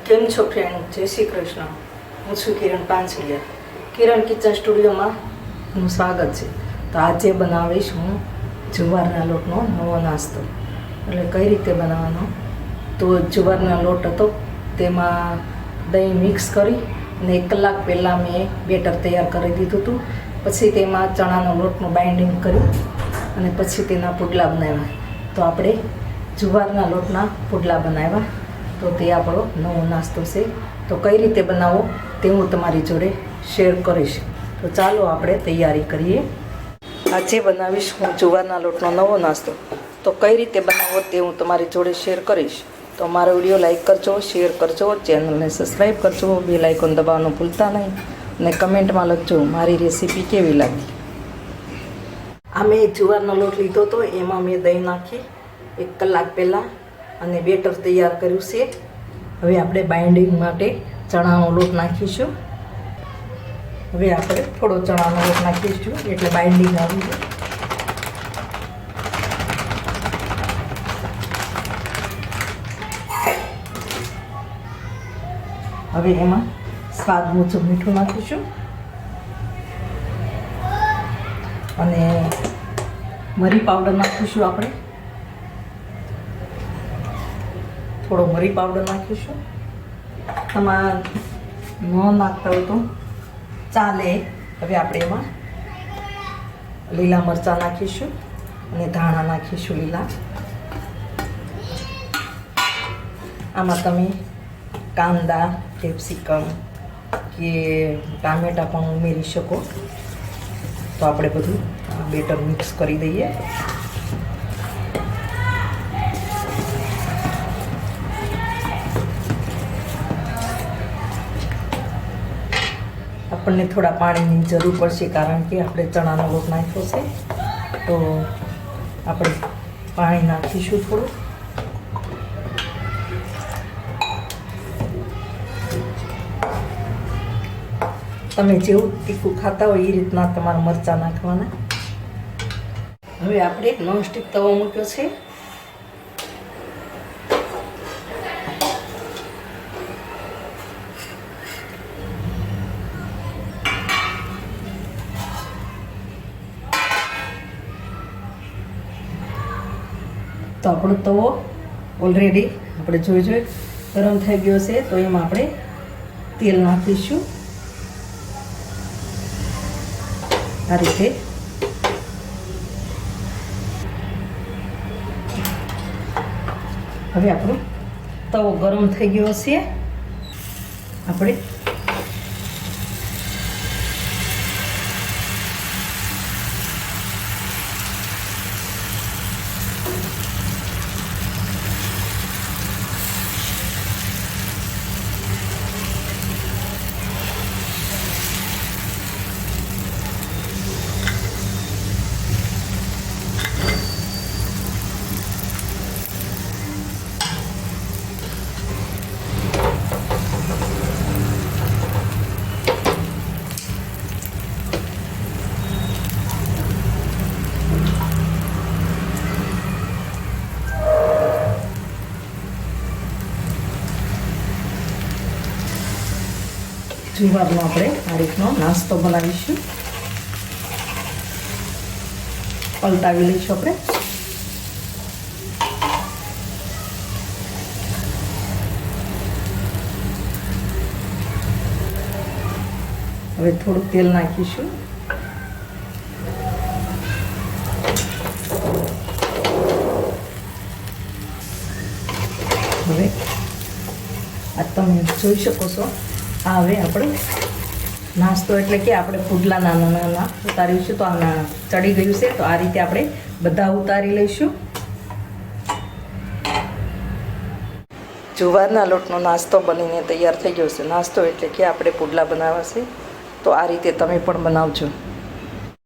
કેમ છો ફ્રેન્ડ? જય શ્રી કૃષ્ણ. હું છું કિરણ પાંચલિયા. કિરણ કિચન સ્ટુડિયોમાં નું સ્વાગત છે. તો આજે બનાવીશ હું જુવારના લોટનો નવો નાસ્તો. એટલે કઈ રીતે બનાવવાનો? તો જુવારના લોટ હતો, તેમાં દહીં મિક્સ કરી અને 1 કલાક પહેલાં મેં બેટર તૈયાર કરી દીધું હતું. પછી તેમાં ચણાનો લોટનું બાઇન્ડિંગ કર્યું અને પછી તેના પુડલા બનાવ્યા. તો આપણે જુવારના લોટના પુડલા બનાવ્યા. તો તે આપણો નવો નાસ્તો છે. તો કઈ રીતે બનાવવો તે હું તમારી જોડે શેર કરીશ. તો ચાલો આપણે તૈયારી કરીએ. આજે બનાવીશ હું જુવારના લોટનો નવો નાસ્તો. તો કઈ રીતે બનાવવો તે હું તમારી જોડે શેર કરીશ. તો મારો વિડીયો લાઈક કરજો, શેર કરજો, ચેનલને સબસ્ક્રાઈબ કરજો, બેલ આઇકોન દબાવવાનું ભૂલતા નહીં અને કમેન્ટમાં લખજો મારી રેસીપી કેવી લાગી. આ મેં જુવારનો લોટ લીધો હતો, એમાં મેં દહીં નાખી 1 કલાક પહેલાં અને બેટર તૈયાર કર્યું છે. હવે આપણે બાઇન્ડિંગ માટે ચણાનો લોટ નાખીશું. હવે આપણે થોડો ચણાનો લોટ નાખીશું એટલે બાઇન્ડિંગ આવી જાય. હવે એમાં સ્વાદ મુજબ મીઠું નાખીશું અને મરી પાવડર નાખીશું. આપણે થોડો મરી પાવડર નાખીશું. તમારે ન નાખતા હોય તો ચાલે. હવે આપણે એમાં લીલા મરચાં નાખીશું અને ધાણા નાખીશું લીલા. આમાં તમે કાંદા, કેપ્સિકમ કે ટામેટાં પણ ઉમેરી શકો. તો આપણે બધું બેટર મિક્સ કરી દઈએ. આપણને થોડા પાણીની જરૂર પડશે કારણ કે આપણે ચણાનો લોટ નાખ્યો છે. તો આપણે પાણી નાખીશું થોડું. તમે જેવું તીખું ખાતા હોય એ રીતના તમારા મરચાં નાખવાના. હવે આપણે નોનસ્ટિક તવો મૂક્યો છે. તો આપણો તવો ઓલરેડી આપણે જોઈ ગરમ થઈ ગયો છે. તો એમાં આપણે તેલ નાખીશું આ રીતે. હવે આપણો તવો ગરમ થઈ ગયો છે. આપણે જુવારનો આપણે આ રીતનો નાસ્તો બનાવીશું. પલટાવી લઈશું આપણે. હવે થોડું તેલ નાખીશું. હવે આ તમે જોઈ શકો છો. આ હવે આપણે નાસ્તો એટલે કે આપણે પુડલા નાના નાના ઉતારીશું. તો આ ચડી ગયું છે. તો આ રીતે આપણે બધા ઉતારી લઈશું. જુવારના લોટનો નાસ્તો બનીને તૈયાર થઈ ગયો છે. નાસ્તો એટલે કે આપણે પુડલા બનાવવા છે. તો આ રીતે તમે પણ બનાવજો.